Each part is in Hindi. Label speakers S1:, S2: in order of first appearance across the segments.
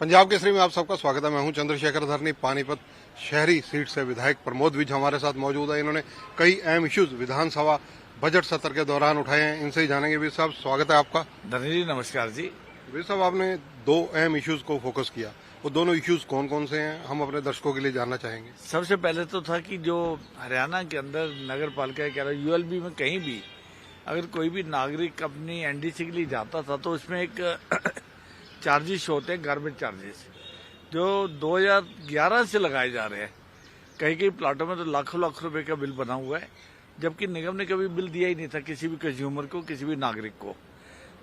S1: पंजाब केसरी में आप सबका स्वागत है। मैं हूं चंद्रशेखर धरनी। पानीपत शहरी सीट से विधायक प्रमोद विज हमारे साथ मौजूद है। इन्होंने कई अहम इश्यूज विधानसभा बजट सत्र के दौरान उठाए हैं, इनसे ही जानेंगे। विज साहब, स्वागत है आपका।
S2: धरनी जी, नमस्कार जी।
S1: विज साहब, आपने दो अहम इश्यूज को फोकस किया, वो दोनों इश्यूज कौन कौन से हैं, हम अपने दर्शकों के लिए जानना चाहेंगे।
S2: सबसे पहले तो था कि जो हरियाणा के अंदर नगर पालिका कह रहा यूएलबी में कहीं भी अगर कोई भी नागरिक अपनी एनडीसी के लिए जाता था तो उसमें एक चार्जेस होते हैं, गार्बेज चार्जेस, जो 2011 से लगाए जा रहे हैं। कई कई प्लाटों में तो लाखों लाख रुपए का बिल बना हुआ है, जबकि निगम ने कभी बिल दिया ही नहीं था किसी भी कंज्यूमर को, किसी भी नागरिक को।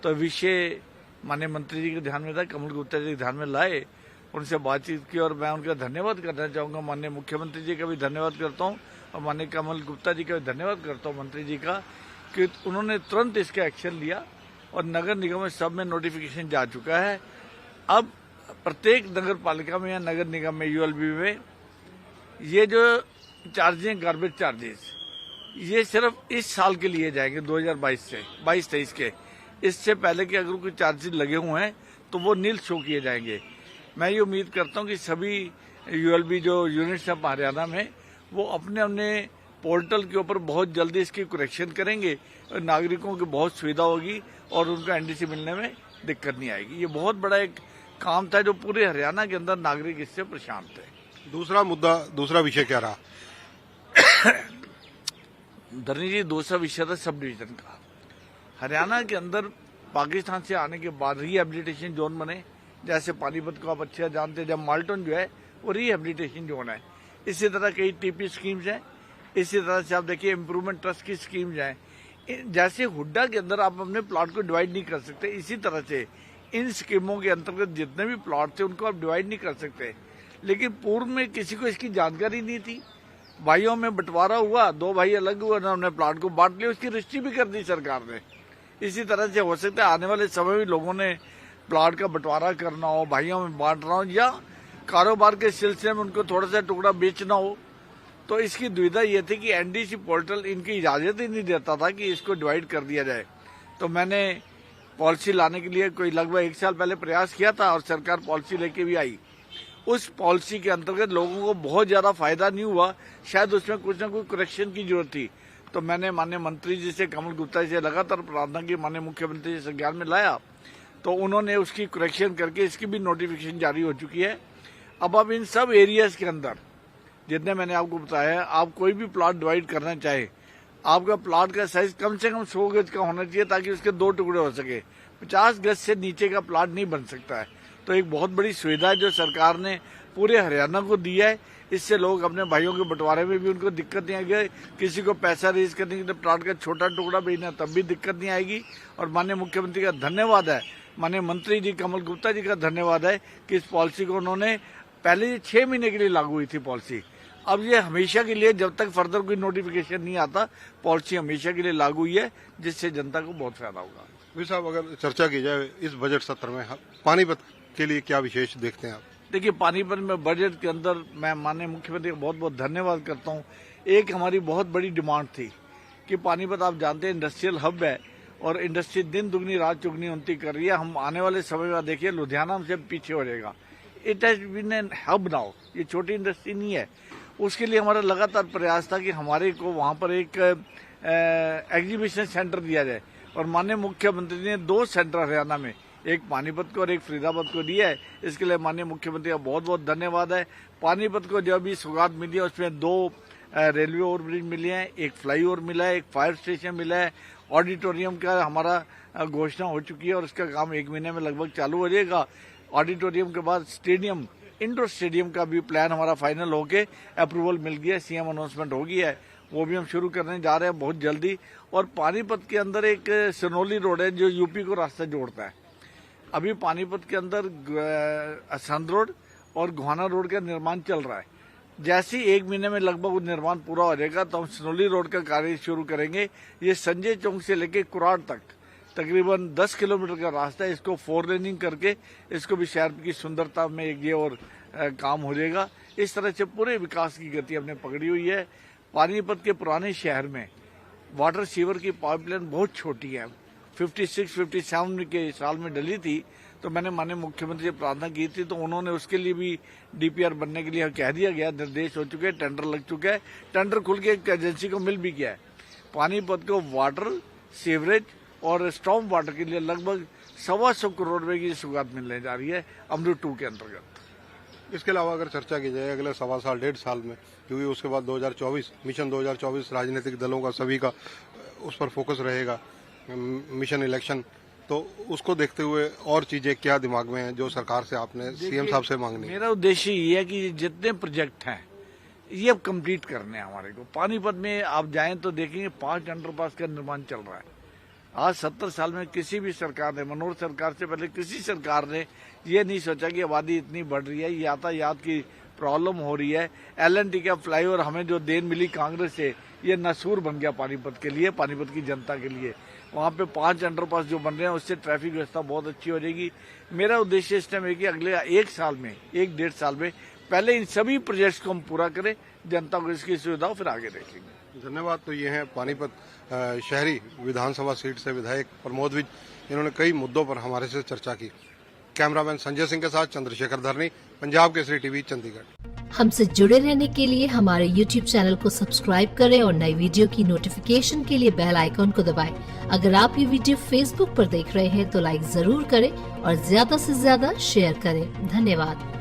S2: तो विषय माननीय मंत्री जी के ध्यान में था, कमल गुप्ता जी के ध्यान में लाए, उनसे बातचीत की और मैं उनका धन्यवाद करना चाहूंगा। माननीय मुख्यमंत्री जी का भी धन्यवाद करता हूं और माननीय कमल गुप्ता जी का भी धन्यवाद करता हूं, मंत्री जी का, कि उन्होंने तुरंत इसका एक्शन लिया और नगर निगम में सब में नोटिफिकेशन जा चुका है। अब प्रत्येक नगर पालिका में या नगर निगम में यूएलबी में ये जो चार्जेस हैं, गार्बेज चार्जेस, ये सिर्फ इस साल के लिए जाएंगे 2022 से 22-23 के। इससे पहले के अगर कोई चार्जेस लगे हुए हैं तो वो नील शो किए जाएंगे। मैं ये उम्मीद करता हूं कि सभी यूएलबी जो यूनिट्स हैं हरियाणा में, वो अपने अपने पोर्टल के ऊपर बहुत जल्दी इसकी करेक्शन करेंगे और नागरिकों की बहुत सुविधा होगी और उनको एनडीसी मिलने में दिक्कत नहीं आएगी। ये बहुत बड़ा एक काम था जो पूरे हरियाणा के अंदर नागरिक इससे परेशान थे।
S1: दूसरा विषय क्या रहा?
S2: धरनी जी, दूसरा विषय था सब डिवीजन का। हरियाणा के अंदर पाकिस्तान से आने के बाद रिहेबिलिटेशन जोन बने, जैसे पानीपत को आप अच्छे जानते हैं, जब माल्टन जो है वो रिहेबिलिटेशन जोन है। इसी तरह कई टीपी स्कीम्स हैं, इसी तरह से आप देखिए इम्प्रूवमेंट ट्रस्ट की स्कीम्स हैं। जैसे हुड्डा के अंदर आप अपने प्लॉट को डिवाइड नहीं कर सकते, इसी तरह से इन स्कीमों के अंतर्गत जितने भी प्लॉट थे उनको आप डिवाइड नहीं कर सकते। लेकिन पूर्व में किसी को इसकी जानकारी नहीं थी, भाइयों में बंटवारा हुआ, दो भाई अलग हुए, उन्होंने प्लॉट को बांट लिया, उसकी रजिस्ट्री भी कर दी सरकार ने। इसी तरह से हो सकता है आने वाले समय में लोगों ने प्लॉट का बंटवारा करना हो, भाइयों में बांटना हो, या कारोबार के सिलसिले में उनको थोड़ा सा टुकड़ा बेचना हो, तो इसकी दुविधा ये थी कि एनडीसी पोर्टल इनकी इजाजत ही नहीं देता था कि इसको डिवाइड कर दिया जाए। तो मैंने पॉलिसी लाने के लिए कोई लगभग 1 साल पहले प्रयास किया था और सरकार पॉलिसी लेके भी आई। उस पॉलिसी के अंतर्गत लोगों को बहुत ज्यादा फायदा नहीं हुआ, शायद उसमें कुछ ना कुछ करेक्शन की जरूरत थी। तो मैंने माननीय मंत्री जी से, कमल गुप्ता जी से लगातार प्रार्थना की, माननीय मुख्यमंत्री जी संज्ञान में लाया, तो उन्होंने उसकी करेक्शन करके इसकी भी नोटिफिकेशन जारी हो चुकी है। अब इन सब एरियाज के अंदर जितने मैंने आपको बताया, आप कोई भी प्लॉट डिवाइड करना चाहे, आपका प्लॉट का साइज कम से कम 100 गज का होना चाहिए ताकि उसके 2 टुकड़े हो सके। 50 गज से नीचे का प्लॉट नहीं बन सकता है। तो एक बहुत बड़ी सुविधा है जो सरकार ने पूरे हरियाणा को दी है। इससे लोग अपने भाइयों के बंटवारे में भी उनको दिक्कत नहीं आएगी, किसी को पैसा रेज करने के लिए प्लॉट का छोटा टुकड़ा भेजना तब भी दिक्कत नहीं आएगी। और माननीय मुख्यमंत्री का धन्यवाद है, माननीय मंत्री जी कमल गुप्ता जी का धन्यवाद है कि इस पॉलिसी को उन्होंने, पहले 6 महीने के लिए लागू हुई थी पॉलिसी, अब ये हमेशा के लिए, जब तक फर्दर कोई नोटिफिकेशन नहीं आता, पॉलिसी हमेशा के लिए लागू हुई है, जिससे जनता को बहुत फायदा होगा।
S1: विज साहब, अगर चर्चा की जाए इस बजट सत्र में, पानीपत के लिए क्या विशेष देखते हैं आप?
S2: देखिए, पानीपत में बजट के अंदर मैं माननीय मुख्यमंत्री का बहुत बहुत धन्यवाद करता हूँ। एक हमारी बहुत बड़ी डिमांड थी कि पानीपत, आप जानते हैं, इंडस्ट्रियल हब है और इंडस्ट्री दिन दुगनी रात चुगनी उन्नति कर रही है। हम आने वाले समय में देखिए लुधियाना हमसे पीछे हो जाएगा। It has been an hub now, ये छोटी इंडस्ट्री नहीं है। उसके लिए हमारा लगातार प्रयास था कि हमारे को वहां पर एक एग्जीबिशन सेंटर दिया जाए और माननीय मुख्यमंत्री ने 2 सेंटर हरियाणा में, एक पानीपत को और एक फरीदाबाद को दिया है। इसके लिए माननीय मुख्यमंत्री का बहुत बहुत धन्यवाद है। पानीपत को जो अभी सौगात मिली है उसमें 2 रेलवे ओवरब्रिज मिले हैं, एक फ्लाईओवर मिला है, एक फायर स्टेशन मिला है, ऑडिटोरियम का हमारा घोषणा हो चुकी है और उसका काम 1 महीने में लगभग चालू हो जाएगा। ऑडिटोरियम के बाद स्टेडियम, इंडोर स्टेडियम का भी प्लान हमारा फाइनल होके अप्रूवल मिल गया, सीएम अनाउंसमेंट हो गई है, वो भी हम शुरू करने जा रहे हैं बहुत जल्दी। और पानीपत के अंदर एक सनोली रोड है जो यूपी को रास्ता जोड़ता है। अभी पानीपत के अंदर असंध रोड और गोहाना रोड का निर्माण चल रहा है। जैसे 1 महीने में लगभग वो निर्माण पूरा हो जाएगा तो हम सनोली रोड का कार्य शुरू करेंगे। ये संजय चौक से लेके कुराड़ तक तकरीबन 10 किलोमीटर का रास्ता है। इसको 4 लेनिंग करके इसको भी शहर की सुंदरता में एक ये और काम हो जाएगा। इस तरह से पूरे विकास की गति हमने पकड़ी हुई है। पानीपत के पुराने शहर में वाटर सीवर की पाइपलाइन बहुत छोटी है, 56-57 के साल में डली थी, तो मैंने माननीय मुख्यमंत्री से प्रार्थना की थी, तो उन्होंने उसके लिए भी डीपीआर बनने के लिए कह दिया गया, निर्देश हो चुके हैं, टेंडर लग चुका है, टेंडर खुल के एक एजेंसी को मिल भी गया है। पानीपत को वाटर, सीवरेज और स्टॉर्म वाटर के लिए लगभग 125 करोड़ रुपए की सौगात मिलने जा रही है अमृत 2 के अंतर्गत।
S1: इसके अलावा अगर चर्चा की जाए अगले 1.25 साल 1.5 साल में, क्योंकि उसके बाद 2024 मिशन 2024 राजनीतिक दलों का सभी का उस पर फोकस रहेगा, मिशन इलेक्शन, तो उसको देखते हुए और चीजें क्या दिमाग में हैं जो सरकार से आपने सीएम साहब से मांगनी है?
S2: मेरा उद्देश्य ये है कि जितने प्रोजेक्ट हैं ये अब कंप्लीट करने हैं हमारे को। पानीपत में आप जाएं तो देखेंगे 5 अंडरपास का निर्माण चल रहा है। आज 70 साल में किसी भी सरकार ने, मनोहर सरकार से पहले किसी सरकार ने ये नहीं सोचा कि आबादी इतनी बढ़ रही है, यातायात की प्रॉब्लम हो रही है। LNT का फ्लाईओवर हमें जो देन मिली कांग्रेस से, ये नसूर बन गया पानीपत के लिए, पानीपत की जनता के लिए। वहाँ पे 5 अंडरपास जो बन रहे हैं उससे ट्रैफिक व्यवस्था बहुत अच्छी हो जाएगी। मेरा उद्देश्य इस टाइम है कि अगले 1 साल में, 1-1.5 साल में पहले इन सभी प्रोजेक्ट्स को हम पूरा करें, जनता को इसकी सुविधा फिर आगे देखेंगे।
S1: धन्यवाद। तो ये हैं पानीपत शहरी विधानसभा सीट से विधायक प्रमोद विज। इन्होंने कई मुद्दों पर हमारे से चर्चा की। कैमरामैन संजय सिंह के साथ चंद्रशेखर धरनी, पंजाब केसरी टीवी, चंडीगढ़।
S3: हमसे जुड़े रहने के लिए हमारे YouTube चैनल को सब्सक्राइब करें और नई वीडियो की नोटिफिकेशन के लिए बेल आइकॉन को दबाएं। अगर आप ये वीडियो Facebook पर देख रहे हैं तो लाइक जरूर करें और ज्यादा से ज्यादा शेयर करें। धन्यवाद।